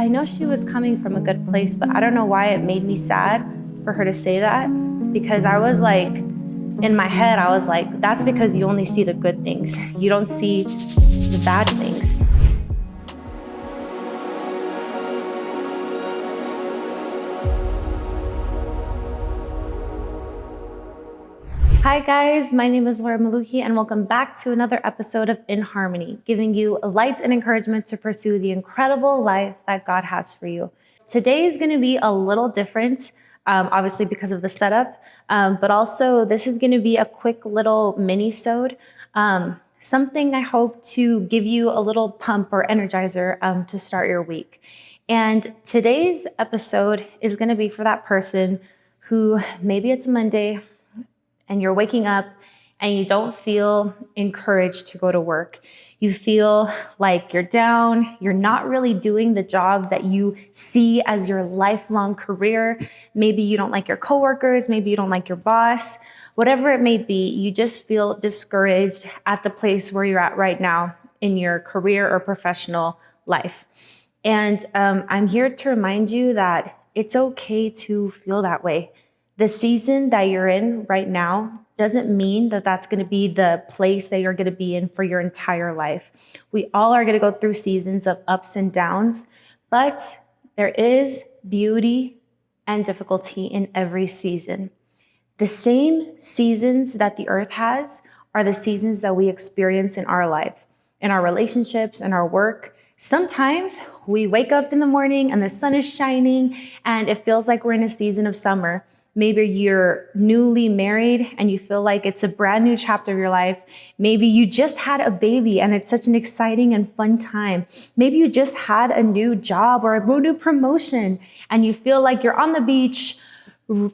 I know she was coming from a good place, but I don't know why it made me sad for her to say that, because I was like, in my head, I was like, that's because you only see the good things. You don't see the bad things. Hi guys, my name is Laura Maluhi and welcome back to another episode of In Harmony, giving you light and encouragement to pursue the incredible life that God has for you. Today is going to be a little different, obviously because of the setup, but also this is going to be a quick little mini-sode, something I hope to give you a little pump or energizer to start your week. And today's episode is going to be for that person who maybe it's Monday, and you're waking up and you don't feel encouraged to go to work. You feel like you're down, you're not really doing the job that you see as your lifelong career. Maybe you don't like your coworkers, maybe you don't like your boss, whatever it may be, you just feel discouraged at the place where you're at right now in your career or professional life. And I'm here to remind you that it's okay to feel that way. The season that you're in right now doesn't mean that that's going to be the place that you're going to be in for your entire life. We all are going to go through seasons of ups and downs, but there is beauty and difficulty in every season. The same seasons that the earth has are the seasons that we experience in our life, in our relationships, in our work. Sometimes we wake up in the morning and the sun is shining and it feels like we're in a season of summer. Maybe you're newly married and you feel like it's a brand new chapter of your life. Maybe you just had a baby and it's such an exciting and fun time. Maybe you just had a new job or a new promotion and you feel like you're on the beach,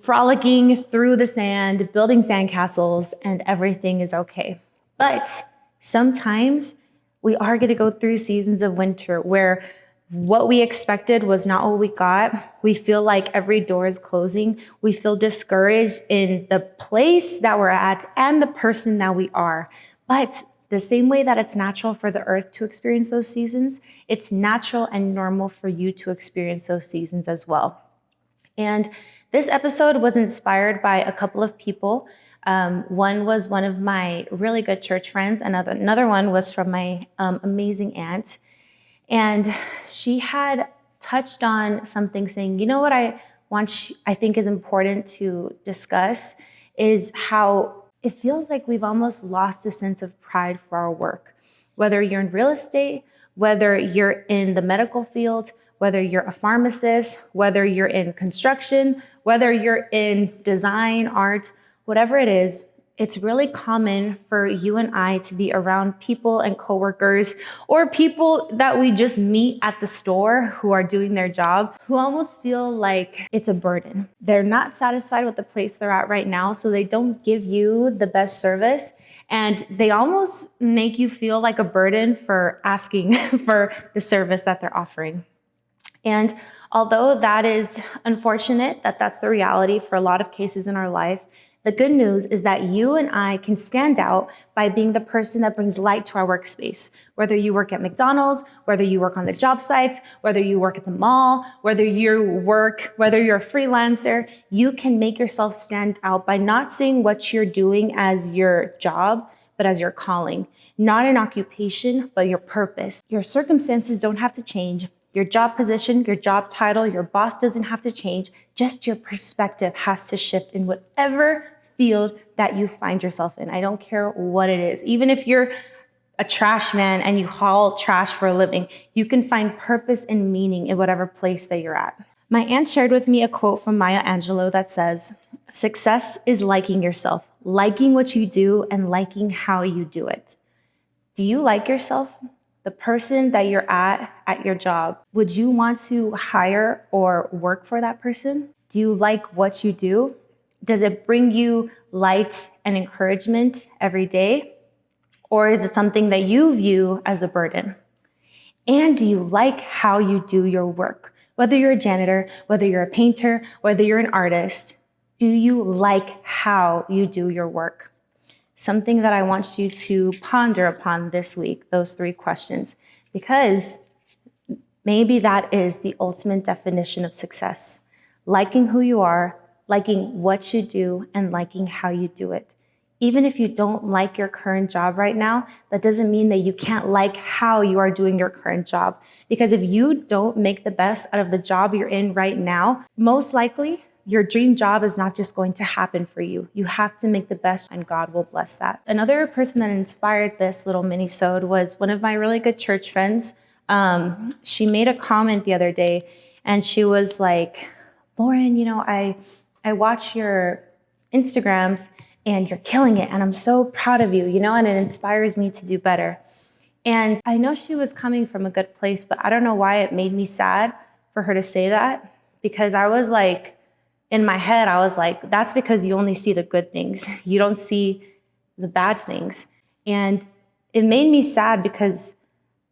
frolicking through the sand, building sandcastles, and everything is okay. But sometimes we are going to go through seasons of winter where what we expected was not what we got. We feel like every door is closing. We feel discouraged in the place that we're at and the person that we are. But the same way that it's natural for the earth to experience those seasons, it's natural and normal for you to experience those seasons as well. And this episode was inspired by a couple of people. One was one of my really good church friends, and another one was from my amazing aunt. And she had touched on something saying, you know what I think is important to discuss is how it feels like we've almost lost a sense of pride for our work. Whether you're in real estate, whether you're in the medical field, whether you're a pharmacist, whether you're in construction, whether you're in design, art, whatever it is, it's really common for you and I to be around people and coworkers or people that we just meet at the store who are doing their job, who almost feel like it's a burden. They're not satisfied with the place they're at right now, so they don't give you the best service. And they almost make you feel like a burden for asking for the service that they're offering. And although that is unfortunate, that's the reality for a lot of cases in our life, the good news is that you and I can stand out by being the person that brings light to our workspace. Whether you work at McDonald's, whether you work on the job sites, whether you work at the mall, whether you're a freelancer, you can make yourself stand out by not seeing what you're doing as your job, but as your calling. Not an occupation, but your purpose. Your circumstances don't have to change. Your job position, your job title, your boss doesn't have to change. Just your perspective has to shift in whatever field that you find yourself in. I don't care what it is. Even if you're a trash man and you haul trash for a living, you can find purpose and meaning in whatever place that you're at. My aunt shared with me a quote from Maya Angelou that says, "Success is liking yourself, liking what you do and liking how you do it." Do you like yourself? The person that you're at your job, would you want to hire or work for that person? Do you like what you do? Does it bring you light and encouragement every day? Or is it something that you view as a burden? And do you like how you do your work? Whether you're a janitor, whether you're a painter, whether you're an artist, do you like how you do your work? Something that I want you to ponder upon this week, those three questions, because Maybe that is the ultimate definition of success. Liking who you are, liking what you do, and liking how you do it. Even if you don't like your current job right now, that doesn't mean that you can't like how you are doing your current job. Because if you don't make the best out of the job you're in right now, most likely your dream job is not just going to happen for you. You have to make the best, and God will bless that. Another person that inspired this little mini-sode was one of my really good church friends. She made a comment the other day, and she was like, Lauren, I watch your Instagrams and you're killing it, and I'm so proud of you, and it inspires me to do better. And I know she was coming from a good place, but I don't know why it made me sad for her to say that, because I was like, in my head, I was like, that's because you only see the good things. You don't see the bad things. And it made me sad because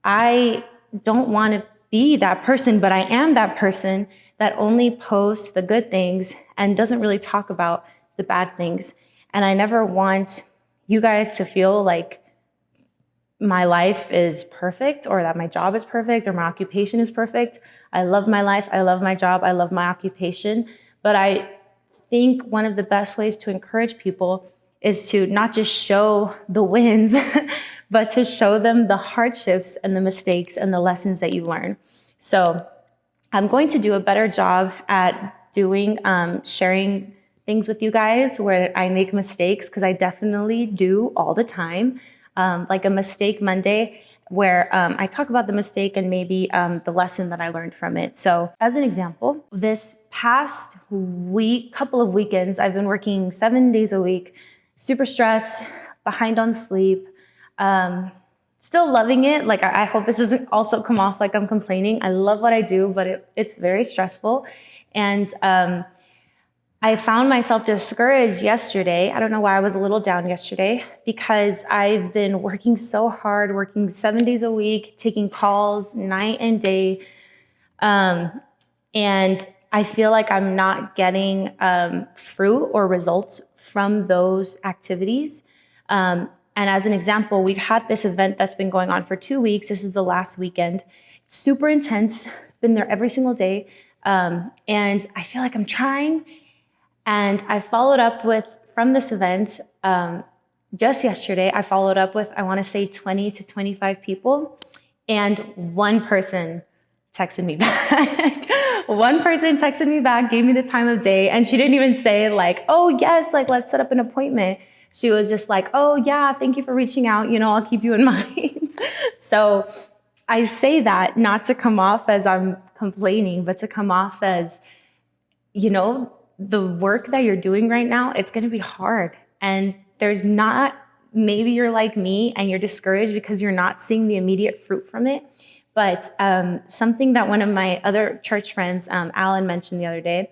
I don't want to be that person, but I am that person that only posts the good things and doesn't really talk about the bad things. And I never want you guys to feel like my life is perfect, or that my job is perfect, or my occupation is perfect. I love my life. I love my job. I love my occupation. But I think one of the best ways to encourage people is to not just show the wins, but to show them the hardships and the mistakes and the lessons that you learn. So I'm going to do a better job at doing sharing things with you guys where I make mistakes, because I definitely do all the time. Like a Mistake Monday, where I talk about the mistake and maybe the lesson that I learned from it. So as an example, this past couple of weekends, I've been working 7 days a week, super stressed, behind on sleep, still loving it. Like, I hope this doesn't also come off like I'm complaining. I love what I do, but it's very stressful. And I found myself discouraged yesterday. I don't know why I was a little down yesterday, because I've been working so hard, working 7 days a week, taking calls night and day. And I feel like I'm not getting fruit or results from those activities. And as an example, we've had this event that's been going on for 2 weeks. This is the last weekend. It's super intense. Been there every single day. And I feel like I'm trying. And I followed up with, from this event, just yesterday, I followed up with, I want to say 20 to 25 people. And one person texted me back. One person texted me back, gave me the time of day. And she didn't even say like, oh yes, like let's set up an appointment. She was just like, oh yeah, thank you for reaching out. I'll keep you in mind. So I say that not to come off as I'm complaining, but to come off as, the work that you're doing right now, it's going to be hard. And maybe you're like me and you're discouraged because you're not seeing the immediate fruit from it. But something that one of my other church friends, Alan, mentioned the other day,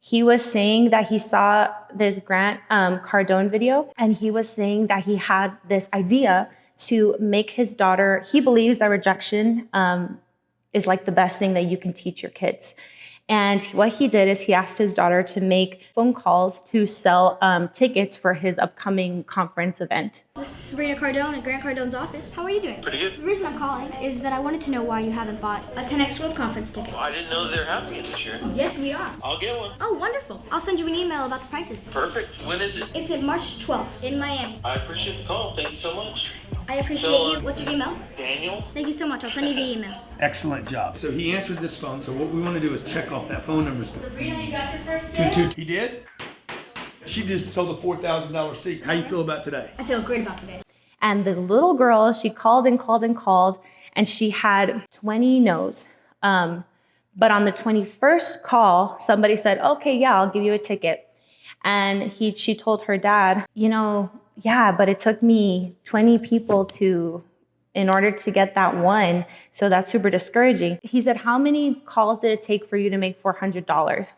he was saying that he saw this Grant Cardone video, and he was saying that he had this idea to make his daughter, he believes that rejection is like the best thing that you can teach your kids. And what he did is he asked his daughter to make phone calls to sell tickets for his upcoming conference event. This is Sabrina Cardone at Grant Cardone's office. How are you doing? Pretty good. The reason I'm calling is that I wanted to know why you haven't bought a 10X Growth Conference ticket. Well, I didn't know they were having it this year. Yes, we are. I'll get one. Oh, wonderful. I'll send you an email about the prices. Perfect. When is it? It's at March 12th in Miami. I appreciate the call. Thank you so much. I appreciate you. What's your email? Daniel. Thank you so much. I'll send you the email. Excellent job. So he answered this phone, so what we want to do is check off that phone number. Sabrina, you got your first sale? He did? She just sold a $4,000 seat. How you feel about today? I feel great about today. And the little girl, she called and called and called, and she had 20 no's. But on the 21st call, somebody said, okay, yeah, I'll give you a ticket. And she told her dad, yeah, but it took me 20 people in order to get that one. So that's super discouraging. He said, how many calls did it take for you to make $400?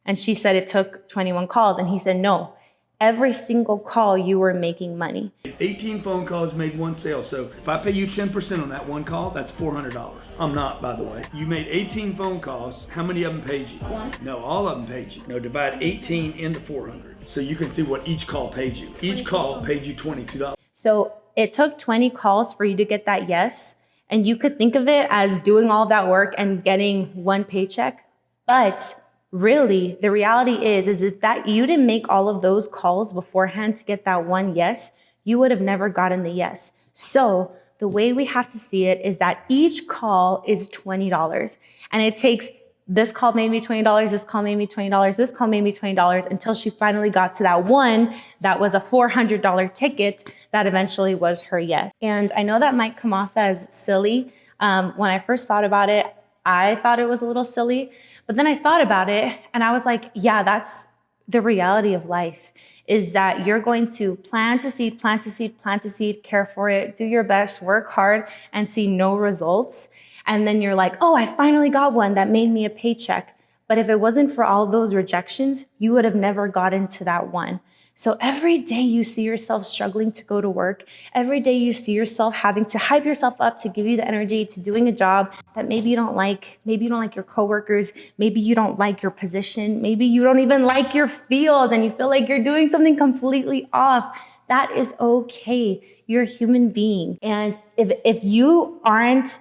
And she said it took 21 calls. And he said, no, every single call you were making money. 18 phone calls made one sale. So if I pay you 10% on that one call, that's $400. I'm not, by the way. You made 18 phone calls. How many of them paid you? One. No, all of them paid you. No, divide 18 into 400. So you can see what each call paid you. Each call paid you $22. So it took 20 calls for you to get that yes. And you could think of it as doing all that work and getting one paycheck. But really, the reality is if that you didn't make all of those calls beforehand to get that one yes, you would have never gotten the yes. So the way we have to see it is that each call is $20. And it takes, this call made me $20, this call made me $20, this call made me $20, until she finally got to that one that was a $400 ticket that eventually was her yes. And I know that might come off as silly. When I first thought about it, I thought it was a little silly, but then I thought about it and I was like, yeah, that's the reality of life, is that you're going to plant a seed, care for it, do your best, work hard, and see no results. And then you're like, oh, I finally got one that made me a paycheck. But if it wasn't for all those rejections, you would have never gotten to that one. So every day you see yourself struggling to go to work, every day you see yourself having to hype yourself up to give you the energy to doing a job that maybe you don't like your coworkers, maybe you don't like your position, maybe you don't even like your field and you feel like you're doing something completely off. That is okay. You're a human being. And if you aren't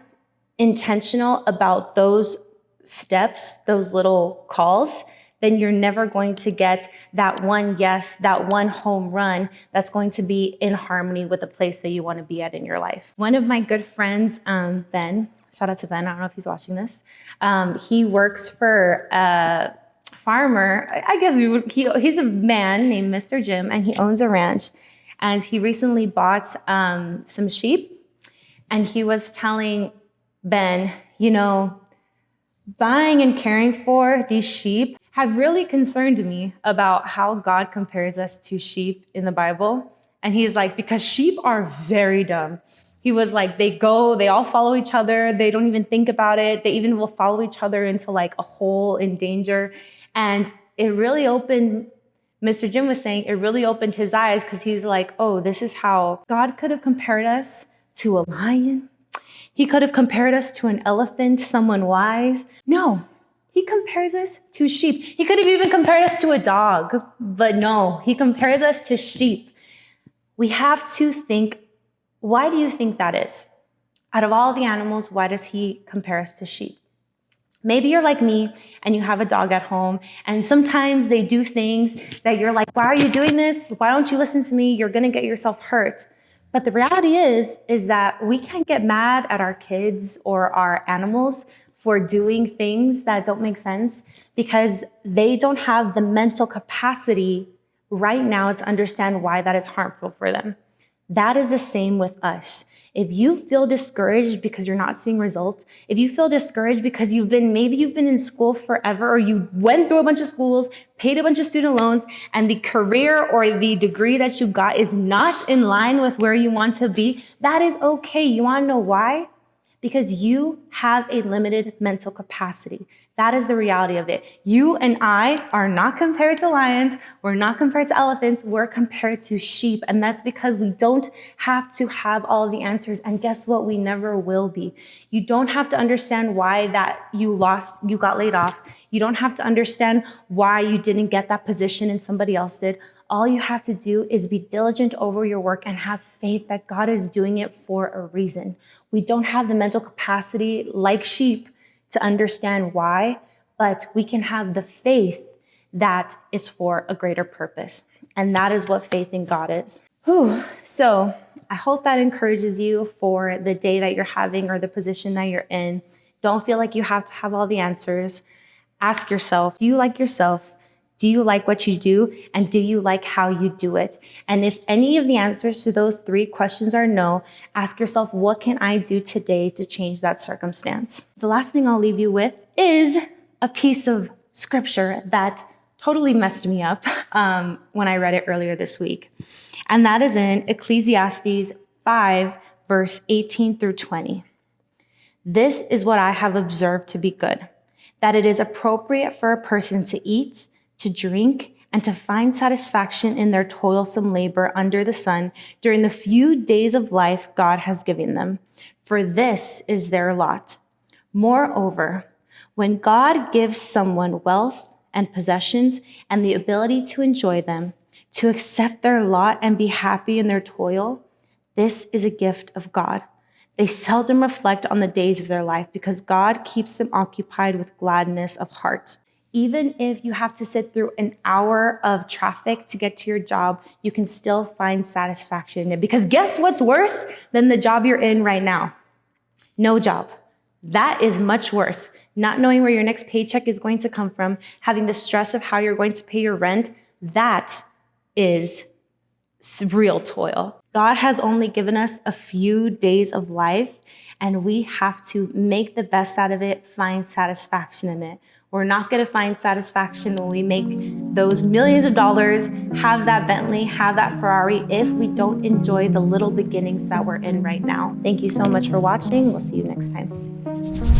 intentional about those steps, those little calls, then you're never going to get that one yes, that one home run that's going to be in harmony with the place that you want to be at in your life. One of my good friends, Ben, shout out to Ben, I don't know if he's watching this. He works for a farmer. I guess he's a man named Mr. Jim, and he owns a ranch. And he recently bought some sheep, and he was telling Ben, buying and caring for these sheep have really concerned me about how God compares us to sheep in the Bible. And he's like, because sheep are very dumb. He was like, they all follow each other. They don't even think about it. They even will follow each other into like a hole in danger. And it really opened, Mr. Jim was saying, it really opened his eyes, because he's like, oh, this is how God could have compared us to a lion. He could have compared us to an elephant, someone wise. No, he compares us to sheep. He could have even compared us to a dog, but no, he compares us to sheep. We have to think, why do you think that is? Out of all the animals, why does he compare us to sheep? Maybe you're like me and you have a dog at home, and sometimes they do things that you're like, why are you doing this? Why don't you listen to me? You're gonna get yourself hurt. But the reality is that we can't get mad at our kids or our animals for doing things that don't make sense, because they don't have the mental capacity right now to understand why that is harmful for them. That is the same with us. If you feel discouraged because you're not seeing results, if you feel discouraged because maybe you've been in school forever, or you went through a bunch of schools, paid a bunch of student loans, and the career or the degree that you got is not in line with where you want to be, that is okay. You want to know why? Because you have a limited mental capacity. That is the reality of it. You and I are not compared to lions. We're not compared to elephants. We're compared to sheep. And that's because we don't have to have all of the answers. And guess what? We never will be. You don't have to understand why that you got laid off. You don't have to understand why you didn't get that position and somebody else did. All you have to do is be diligent over your work and have faith that God is doing it for a reason. We don't have the mental capacity like sheep to understand why, but we can have the faith that it's for a greater purpose. And that is what faith in God is. So I hope that encourages you for the day that you're having or the position that you're in. Don't feel like you have to have all the answers. Ask yourself, do you like yourself? Do you like what you do? And do you like how you do it? And if any of the answers to those 3 questions are no, ask yourself, what can I do today to change that circumstance? The last thing I'll leave you with is a piece of scripture that totally messed me up when I read it earlier this week. And that is in Ecclesiastes 5, verse 18 through 20. This is what I have observed to be good, that it is appropriate for a person to eat, to drink, and to find satisfaction in their toilsome labor under the sun during the few days of life God has given them, for this is their lot. Moreover, when God gives someone wealth and possessions and the ability to enjoy them, to accept their lot and be happy in their toil, this is a gift of God. They seldom reflect on the days of their life because God keeps them occupied with gladness of heart. Even if you have to sit through an hour of traffic to get to your job, you can still find satisfaction in it. Because guess what's worse than the job you're in right now? No job. That is much worse. Not knowing where your next paycheck is going to come from, having the stress of how you're going to pay your rent, that is real toil. God has only given us a few days of life, and we have to make the best out of it, find satisfaction in it. We're not going to find satisfaction when we make those millions of dollars, have that Bentley, have that Ferrari, if we don't enjoy the little beginnings that we're in right now. Thank you so much for watching. We'll see you next time.